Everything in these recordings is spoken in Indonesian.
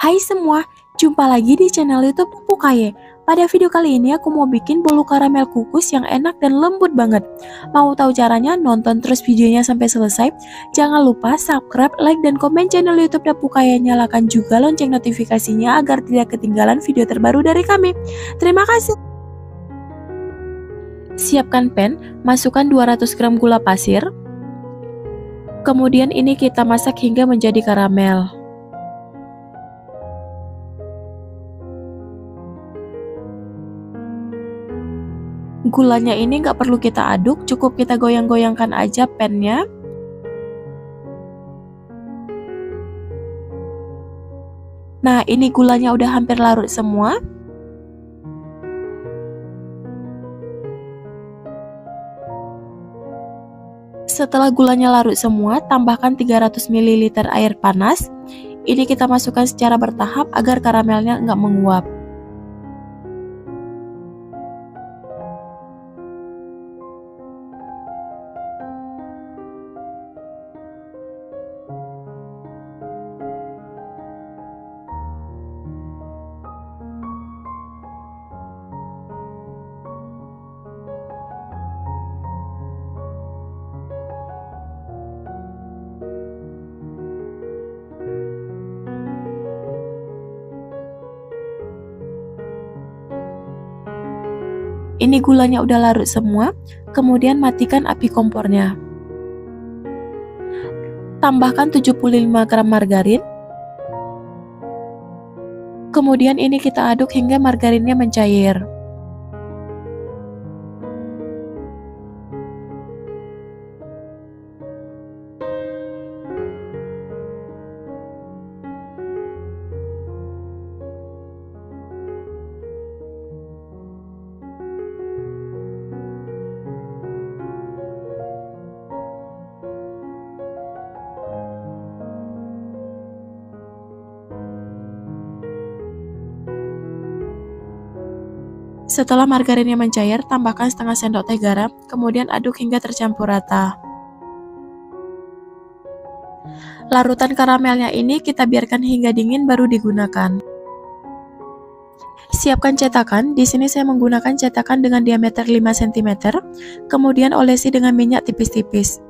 Hai semua, jumpa lagi di channel YouTube Pupu Kaye. Pada video kali ini aku mau bikin bolu karamel kukus yang enak dan lembut banget. Mau tahu caranya? Nonton terus videonya sampai selesai. Jangan lupa subscribe, like, dan komen channel YouTube Pupu Kaye. Nyalakan juga lonceng notifikasinya agar tidak ketinggalan video terbaru dari kami. Terima kasih. Siapkan pan, masukkan 200 gram gula pasir. Kemudian ini kita masak hingga menjadi karamel. Gulanya ini nggak perlu kita aduk, cukup kita goyang-goyangkan aja pannya. Nah, ini gulanya udah hampir larut semua. Setelah gulanya larut semua, tambahkan 300 ml air panas. Ini kita masukkan secara bertahap agar karamelnya nggak menguap. Ini gulanya udah larut semua, kemudian matikan api kompornya. Tambahkan 75 gram margarin. Kemudian ini kita aduk hingga margarinnya mencair. Setelah margarinnya mencair, tambahkan setengah sendok teh garam, kemudian aduk hingga tercampur rata. Larutan karamelnya ini kita biarkan hingga dingin baru digunakan. Siapkan cetakan. Di sini saya menggunakan cetakan dengan diameter 5 cm, kemudian olesi dengan minyak tipis-tipis.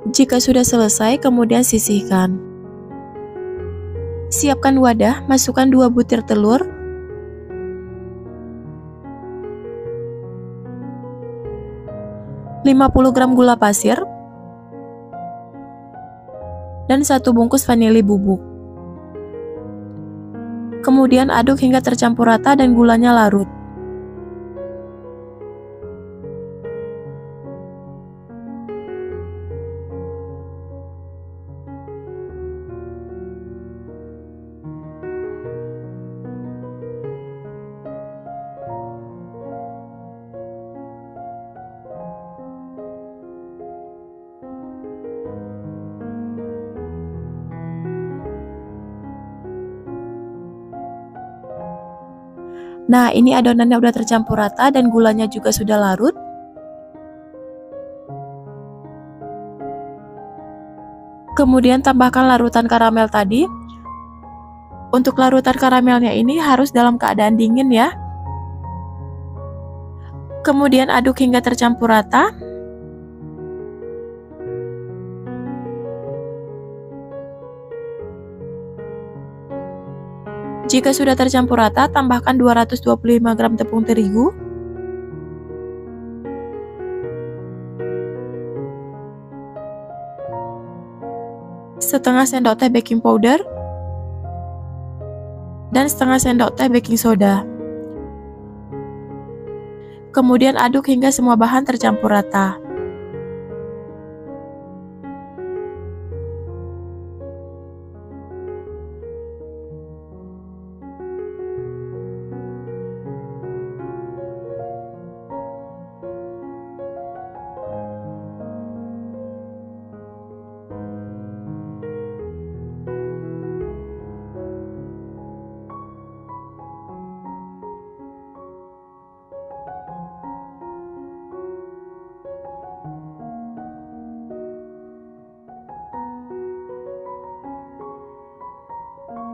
Jika sudah selesai, kemudian sisihkan. Siapkan wadah, masukkan 2 butir telur, (50 gram gula pasir, dan 1 bungkus vanili bubuk. Kemudian aduk hingga tercampur rata dan gulanya larut. Nah, ini adonannya udah tercampur rata dan gulanya juga sudah larut. Kemudian tambahkan larutan karamel tadi. Untuk larutan karamelnya ini harus dalam keadaan dingin ya. Kemudian aduk hingga tercampur rata. Jika sudah tercampur rata, tambahkan 225 gram tepung terigu, setengah sendok teh baking powder, dan setengah sendok teh baking soda. Kemudian aduk hingga semua bahan tercampur rata.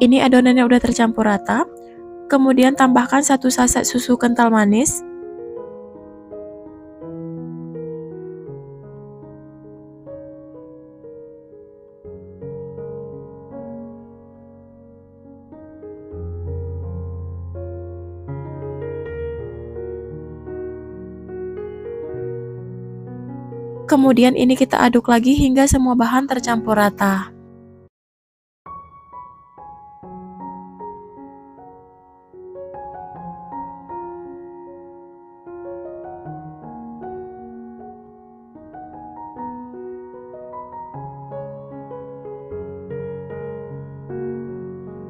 Ini adonannya udah tercampur rata. Kemudian tambahkan 1 saset susu kental manis. Kemudian ini kita aduk lagi hingga semua bahan tercampur rata.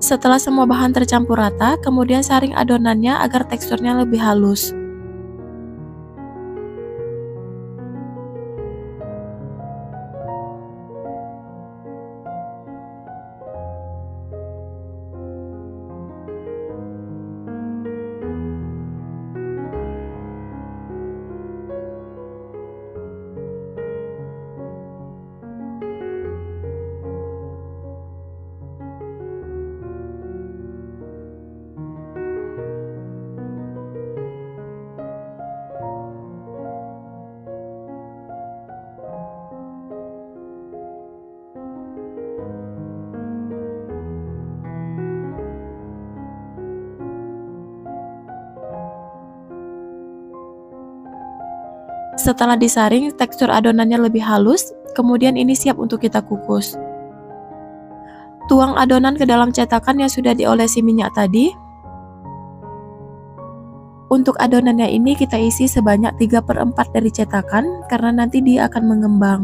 Setelah semua bahan tercampur rata, kemudian saring adonannya agar teksturnya lebih halus. Setelah disaring, tekstur adonannya lebih halus, kemudian ini siap untuk kita kukus. Tuang adonan ke dalam cetakan yang sudah diolesi minyak tadi. Untuk adonannya ini kita isi sebanyak 3/4 dari cetakan, karena nanti dia akan mengembang.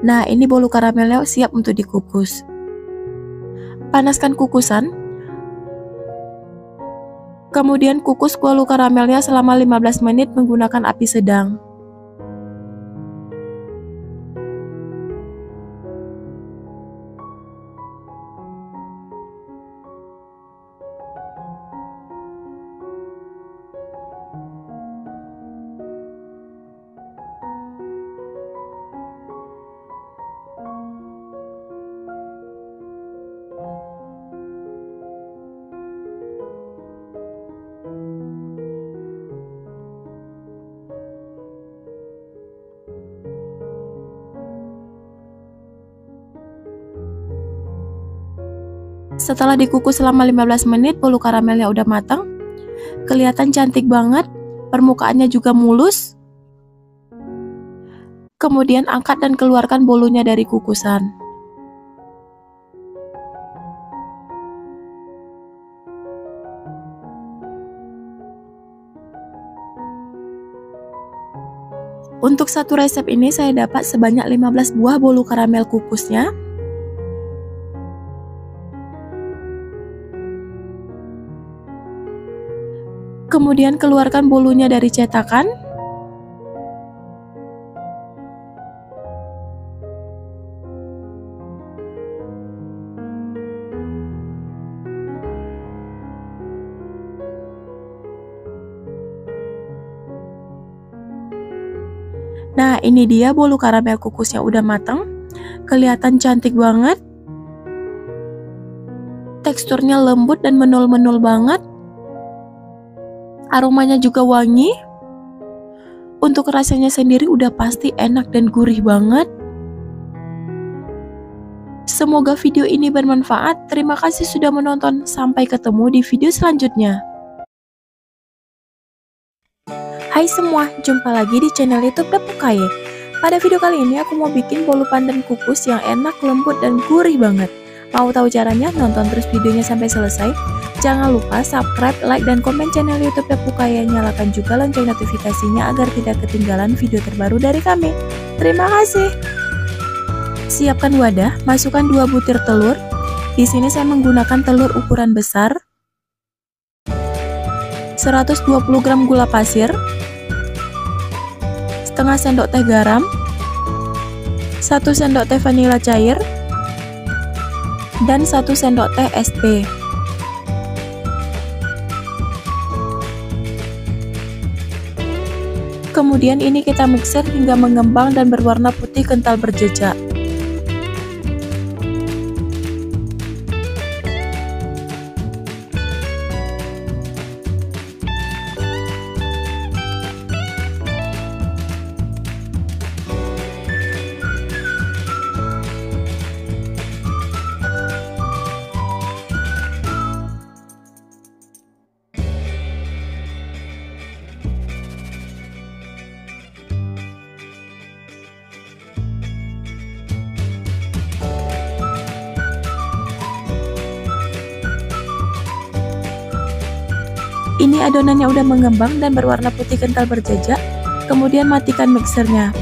Nah, ini bolu karamelnya siap untuk dikukus. Panaskan kukusan. Kemudian kukus bolu karamelnya selama 15 menit menggunakan api sedang. Setelah dikukus selama 15 menit, bolu karamelnya udah matang. Kelihatan cantik banget, permukaannya juga mulus. Kemudian angkat dan keluarkan bolunya dari kukusan. Untuk satu resep ini saya dapat sebanyak 15 buah bolu karamel kukusnya. Kemudian keluarkan bolunya dari cetakan. Nah, ini dia bolu karamel kukusnya udah matang. Kelihatan cantik banget. Teksturnya lembut dan menul-menul banget. Aromanya juga wangi. Untuk rasanya sendiri udah pasti enak dan gurih banget. Semoga video ini bermanfaat. Terima kasih sudah menonton. Sampai ketemu di video selanjutnya. Hai semua, jumpa lagi di channel YouTube Pepu Kaye. Pada video kali ini aku mau bikin bolu pandan kukus yang enak, lembut, dan gurih banget. Mau tahu caranya? Nonton terus videonya sampai selesai. Jangan lupa subscribe, like, dan komen channel YouTube Pepu Kaye. Nyalakan juga lonceng notifikasinya agar tidak ketinggalan video terbaru dari kami. Terima kasih. Siapkan wadah, masukkan 2 butir telur. Di sini saya menggunakan telur ukuran besar. 120 gram gula pasir, setengah sendok teh garam, 1 sendok teh vanila cair, dan 1 sendok teh SP. Kemudian ini kita mixer hingga mengembang dan berwarna putih kental berjejak. Ini adonannya udah mengembang dan berwarna putih kental berjejak. Kemudian matikan mixernya.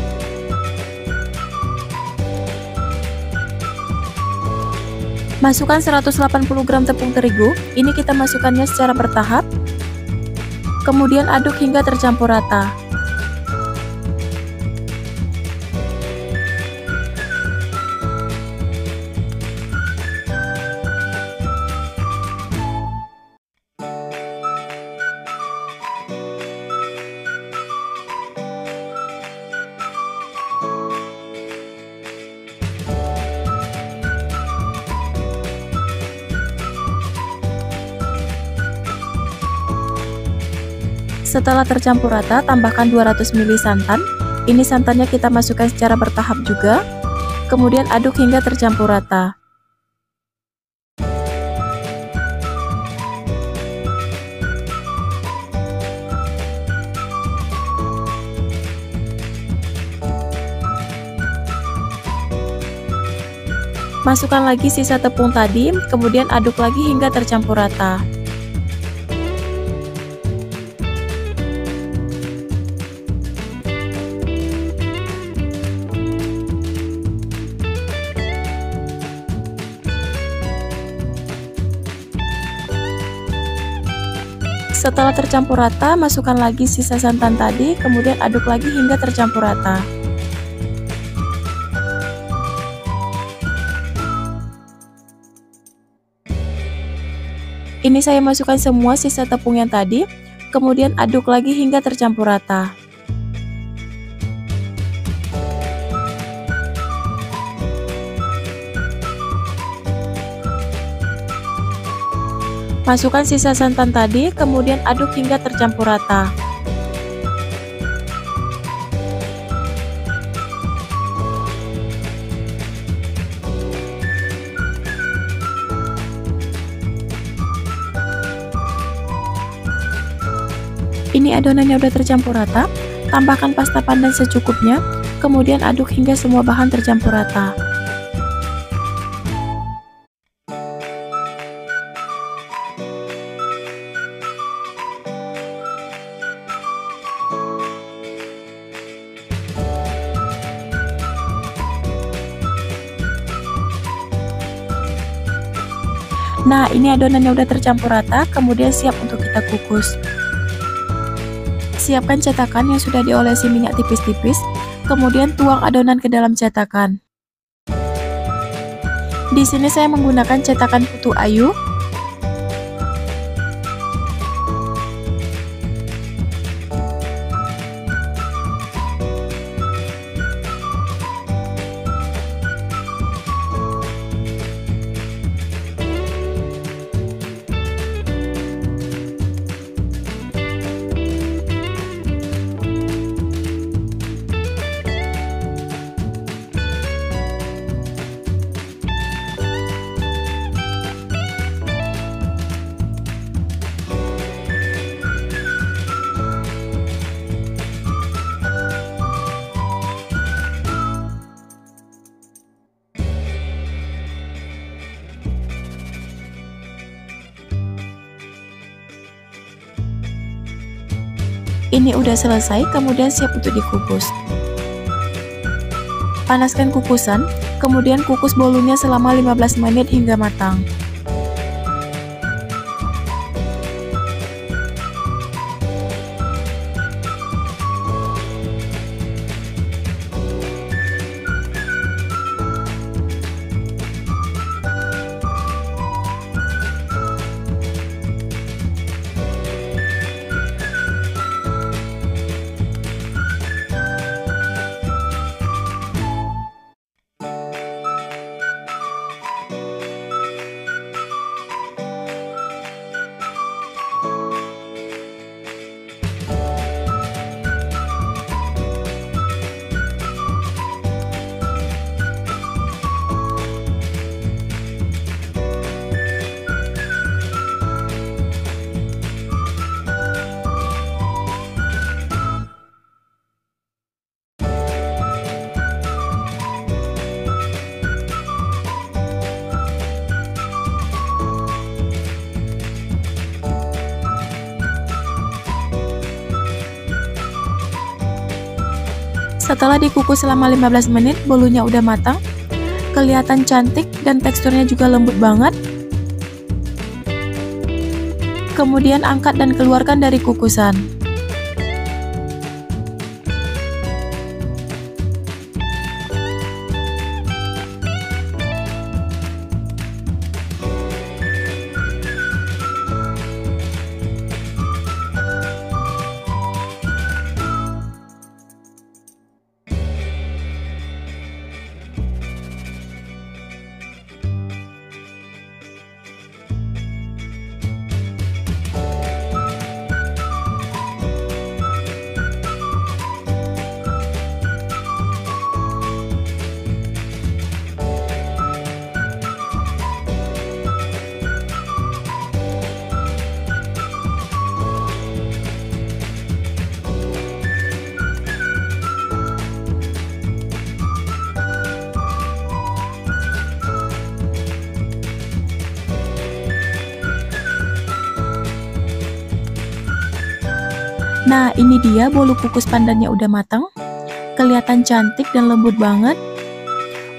Masukkan 180 gram tepung terigu. Ini kita masukkannya secara bertahap. Kemudian aduk hingga tercampur rata. Setelah tercampur rata, tambahkan 200 ml santan. Ini santannya kita masukkan secara bertahap juga. Kemudian aduk hingga tercampur rata. Masukkan lagi sisa tepung tadi, kemudian aduk lagi hingga tercampur rata. Setelah tercampur rata, masukkan lagi sisa santan tadi, kemudian aduk lagi hingga tercampur rata. Ini saya masukkan semua sisa tepung yang tadi, kemudian aduk lagi hingga tercampur rata. Masukkan sisa santan tadi, kemudian aduk hingga tercampur rata. Ini adonannya udah tercampur rata, tambahkan pasta pandan secukupnya, kemudian aduk hingga semua bahan tercampur rata. Nah, ini adonannya udah tercampur rata, kemudian siap untuk kita kukus. Siapkan cetakan yang sudah diolesi minyak tipis-tipis, kemudian tuang adonan ke dalam cetakan. Di sini saya menggunakan cetakan Putu Ayu. Ini udah selesai, kemudian siap untuk dikukus. Panaskan kukusan, kemudian kukus bolunya selama 15 menit hingga matang. Setelah dikukus selama 15 menit, bolunya udah matang. Kelihatan cantik dan teksturnya juga lembut banget. Kemudian angkat dan keluarkan dari kukusan. Nah, ini dia bolu kukus pandannya udah matang. Kelihatan cantik dan lembut banget.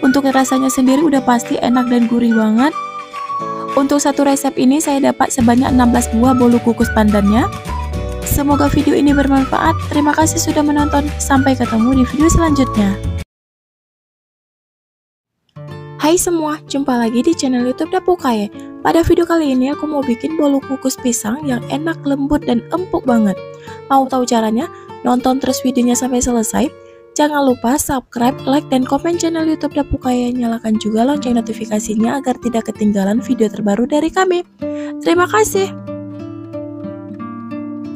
Untuk rasanya sendiri udah pasti enak dan gurih banget. Untuk satu resep ini saya dapat sebanyak 16 buah bolu kukus pandannya. Semoga video ini bermanfaat. Terima kasih sudah menonton. Sampai ketemu di video selanjutnya. Hai semua, jumpa lagi di channel YouTube Dapur Kaye. Pada video kali ini aku mau bikin bolu kukus pisang yang enak, lembut, dan empuk banget. Mau tahu caranya? Nonton terus videonya sampai selesai. Jangan lupa subscribe, like, dan komen channel YouTube Dapur Kaye. Nyalakan juga lonceng notifikasinya agar tidak ketinggalan video terbaru dari kami. Terima kasih.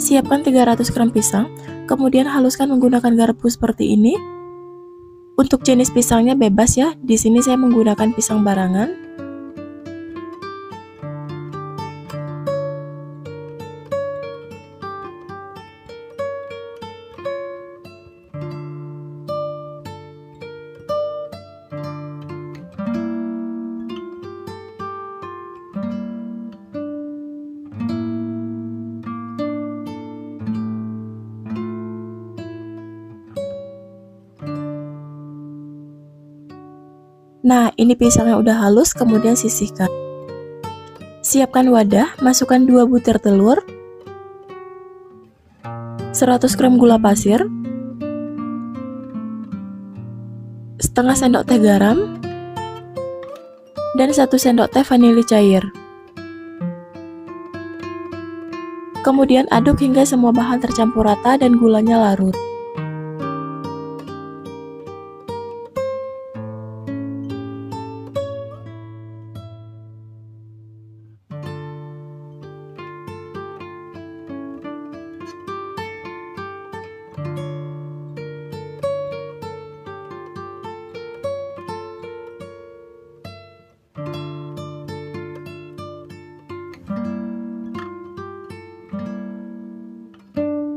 Siapkan 300 gram pisang, kemudian haluskan menggunakan garpu seperti ini. Untuk jenis pisangnya bebas ya. Di sini saya menggunakan pisang barangan. Nah, ini pisangnya udah halus, kemudian sisihkan. Siapkan wadah, masukkan 2 butir telur, 100 gram gula pasir, setengah sendok teh garam, dan 1 sendok teh vanili cair. Kemudian aduk hingga semua bahan tercampur rata dan gulanya larut.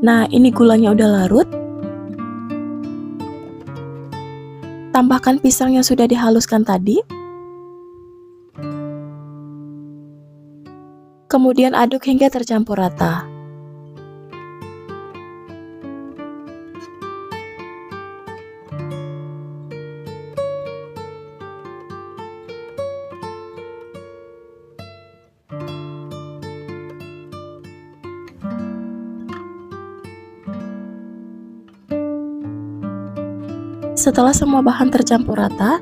Nah, ini gulanya udah larut. Tambahkan pisang yang sudah dihaluskan tadi. Kemudian aduk hingga tercampur rata. Setelah semua bahan tercampur rata,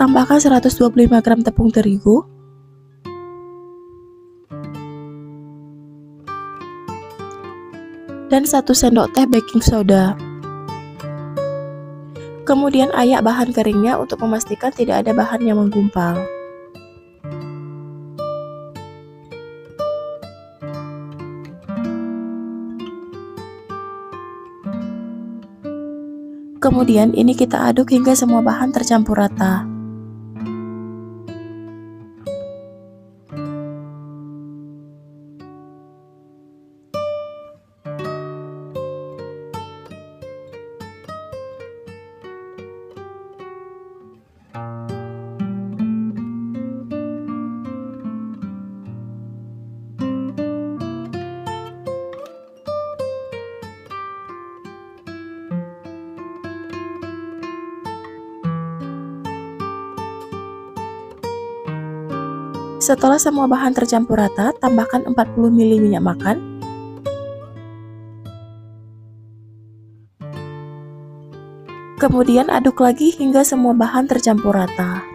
tambahkan 125 gram tepung terigu, dan 1 sendok teh baking soda. Kemudian ayak bahan keringnya untuk memastikan tidak ada bahan yang menggumpal. Kemudian ini kita aduk hingga semua bahan tercampur rata. Setelah semua bahan tercampur rata, tambahkan 40 ml minyak makan. Kemudian aduk lagi hingga semua bahan tercampur rata.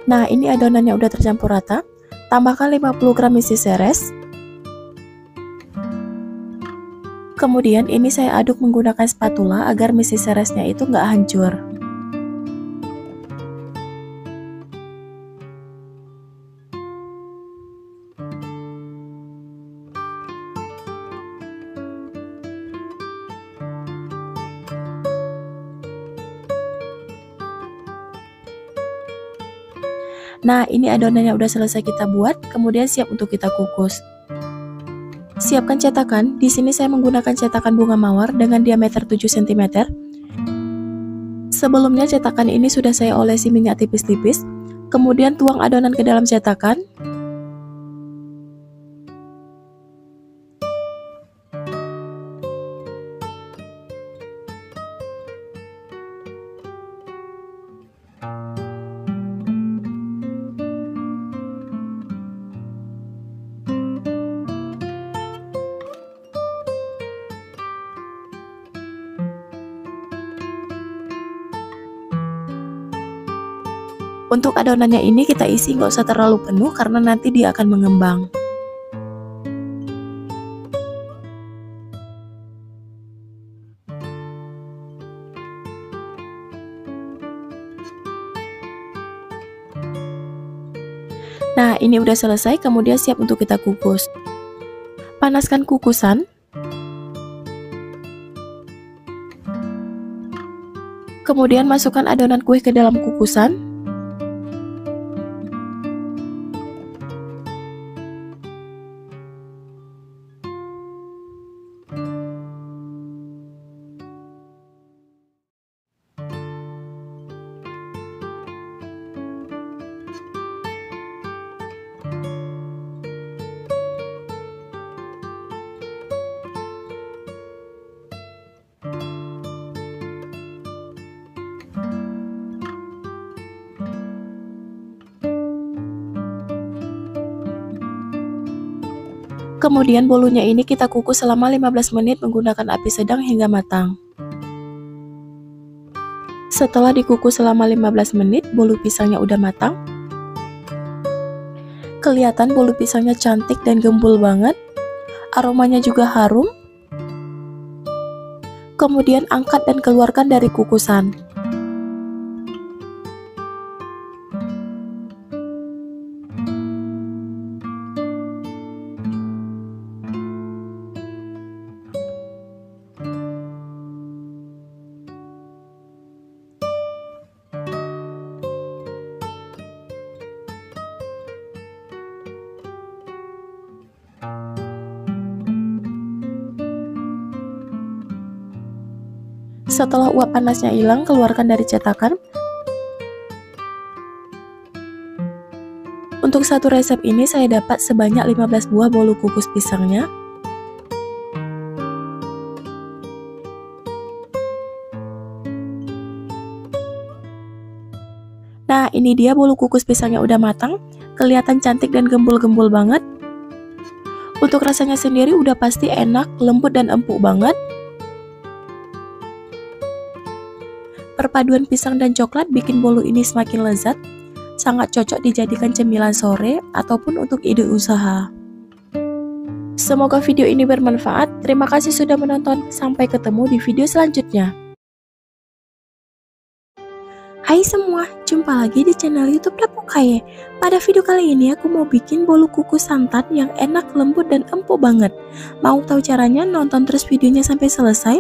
Nah, ini adonannya udah tercampur rata. Tambahkan 50 gram mie seres. Kemudian ini saya aduk menggunakan spatula agar mie seresnya itu nggak hancur. Nah, ini adonannya udah selesai kita buat, kemudian siap untuk kita kukus. Siapkan cetakan. Di sini saya menggunakan cetakan bunga mawar dengan diameter 7 cm. Sebelumnya cetakan ini sudah saya olesi minyak tipis-tipis. Kemudian tuang adonan ke dalam cetakan. Untuk adonannya ini kita isi nggak usah terlalu penuh karena nanti dia akan mengembang. Nah, ini udah selesai, kemudian siap untuk kita kukus. Panaskan kukusan. Kemudian masukkan adonan kue ke dalam kukusan. Kemudian bolunya ini kita kukus selama 15 menit menggunakan api sedang hingga matang. Setelah dikukus selama 15 menit, bolu pisangnya udah matang. Kelihatan bolu pisangnya cantik dan gembul banget. Aromanya juga harum. Kemudian angkat dan keluarkan dari kukusan. Setelah uap panasnya hilang, keluarkan dari cetakan. Untuk satu resep ini saya dapat sebanyak 15 buah bolu kukus pisangnya. Nah, ini dia bolu kukus pisangnya udah matang, kelihatan cantik dan gembul-gembul banget. Untuk rasanya sendiri udah pasti enak, lembut dan empuk banget. Perpaduan pisang dan coklat bikin bolu ini semakin lezat, sangat cocok dijadikan cemilan sore ataupun untuk ide usaha. Semoga video ini bermanfaat. Terima kasih sudah menonton. Sampai ketemu di video selanjutnya. Hai semua, jumpa lagi di channel YouTube Dapur Kaye. Pada video kali ini aku mau bikin bolu kukus santan yang enak, lembut, dan empuk banget. Mau tahu caranya? Nonton terus videonya sampai selesai.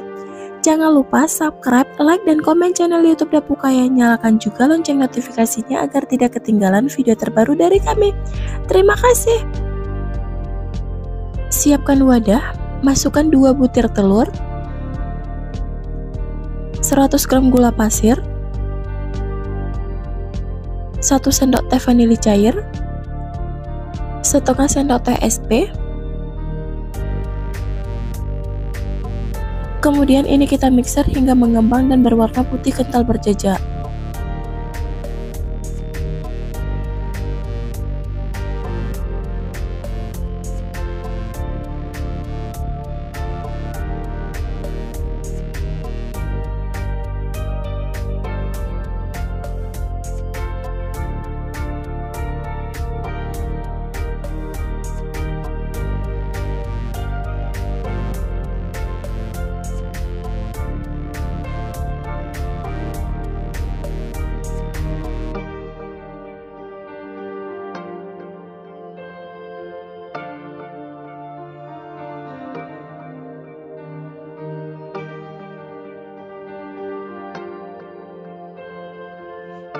Jangan lupa subscribe, like, dan komen channel YouTube Dapur Kaye. Nyalakan juga lonceng notifikasinya agar tidak ketinggalan video terbaru dari kami. Terima kasih. Siapkan wadah, masukkan 2 butir telur, 100 gram gula pasir, 1 sendok teh vanili cair, setengah sendok teh SP. Kemudian ini kita mixer hingga mengembang dan berwarna putih kental berjejak.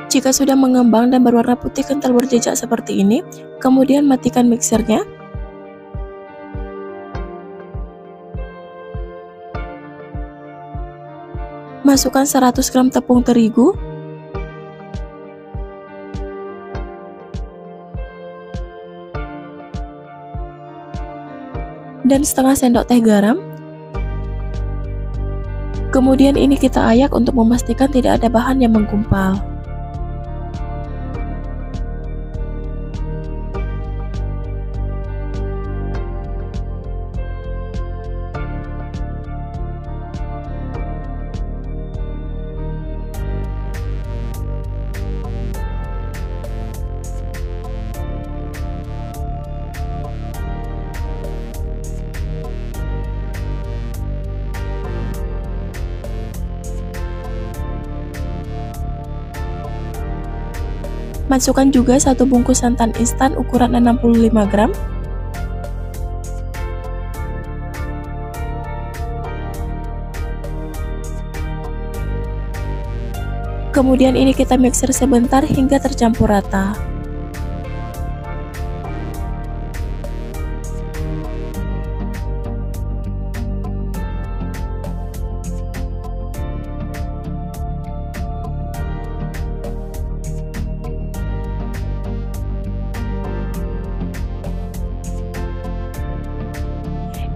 Jika sudah mengembang dan berwarna putih kental berjejak seperti ini, kemudian matikan mixernya. Masukkan 100 gram tepung terigu, dan setengah sendok teh garam. Kemudian ini kita ayak untuk memastikan tidak ada bahan yang menggumpal. Masukkan juga 1 bungkus santan instan ukuran 65 gram. Kemudian ini kita mixer sebentar hingga tercampur rata.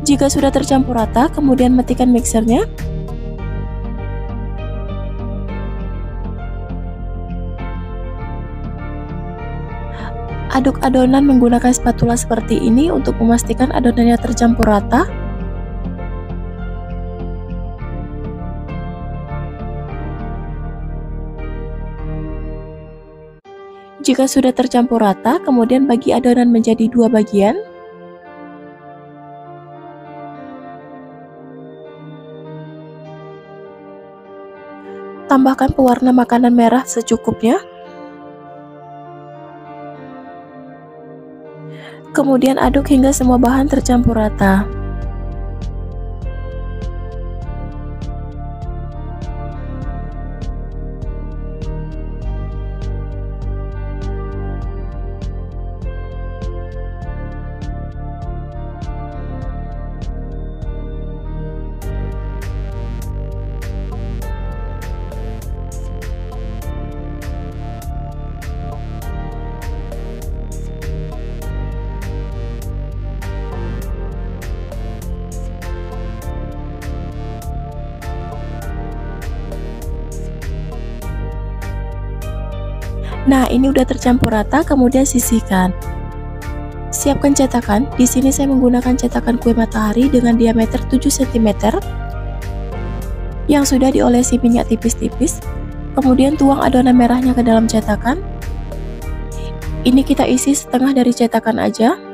Jika sudah tercampur rata, kemudian matikan mixernya. Aduk adonan menggunakan spatula seperti ini untuk memastikan adonannya tercampur rata. Jika sudah tercampur rata, kemudian bagi adonan menjadi 2 bagian. Tambahkan pewarna makanan merah secukupnya. Kemudian aduk hingga semua bahan tercampur rata. Nah, ini udah tercampur rata, kemudian sisihkan. Siapkan cetakan. Di sini saya menggunakan cetakan kue matahari dengan diameter 7 cm yang sudah diolesi minyak tipis-tipis. Kemudian tuang adonan merahnya ke dalam cetakan. Ini kita isi setengah dari cetakan aja.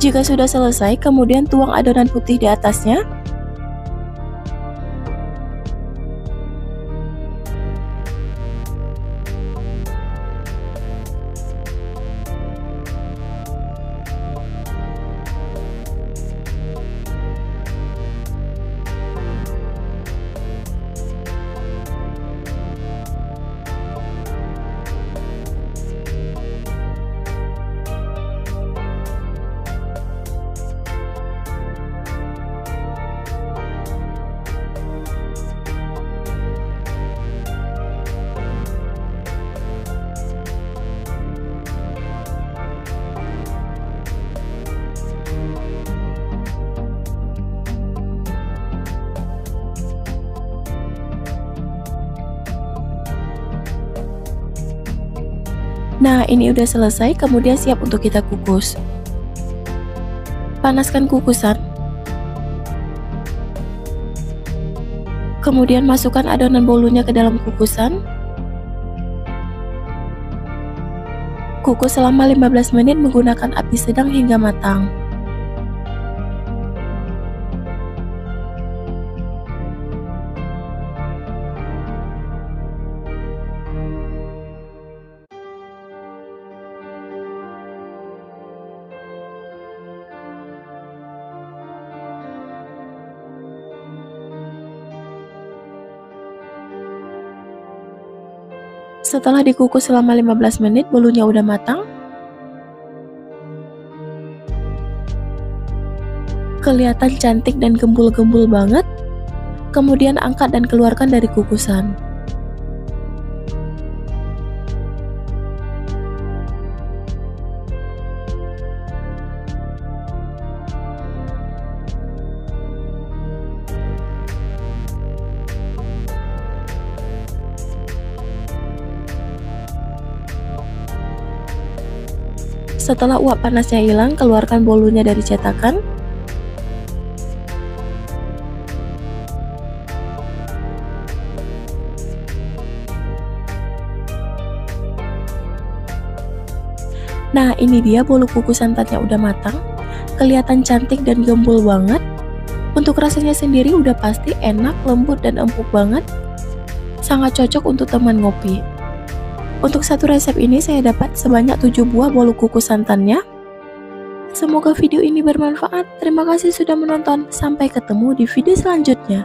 Jika sudah selesai, kemudian tuang adonan putih di atasnya. Nah, ini udah selesai, kemudian siap untuk kita kukus. Panaskan kukusan. Kemudian masukkan adonan bolunya ke dalam kukusan. Kukus selama 15 menit menggunakan api sedang hingga matang. Setelah dikukus selama 15 menit, bolunya udah matang. Kelihatan cantik dan gembul-gembul banget. Kemudian angkat dan keluarkan dari kukusan. Setelah uap panasnya hilang, keluarkan bolunya dari cetakan. Nah, ini dia bolu kukus santannya udah matang. Kelihatan cantik dan gembul banget. Untuk rasanya sendiri udah pasti enak, lembut, dan empuk banget. Sangat cocok untuk teman ngopi. Untuk satu resep ini saya dapat sebanyak 7 buah bolu kukus santannya. Semoga video ini bermanfaat. Terima kasih sudah menonton. Sampai ketemu di video selanjutnya.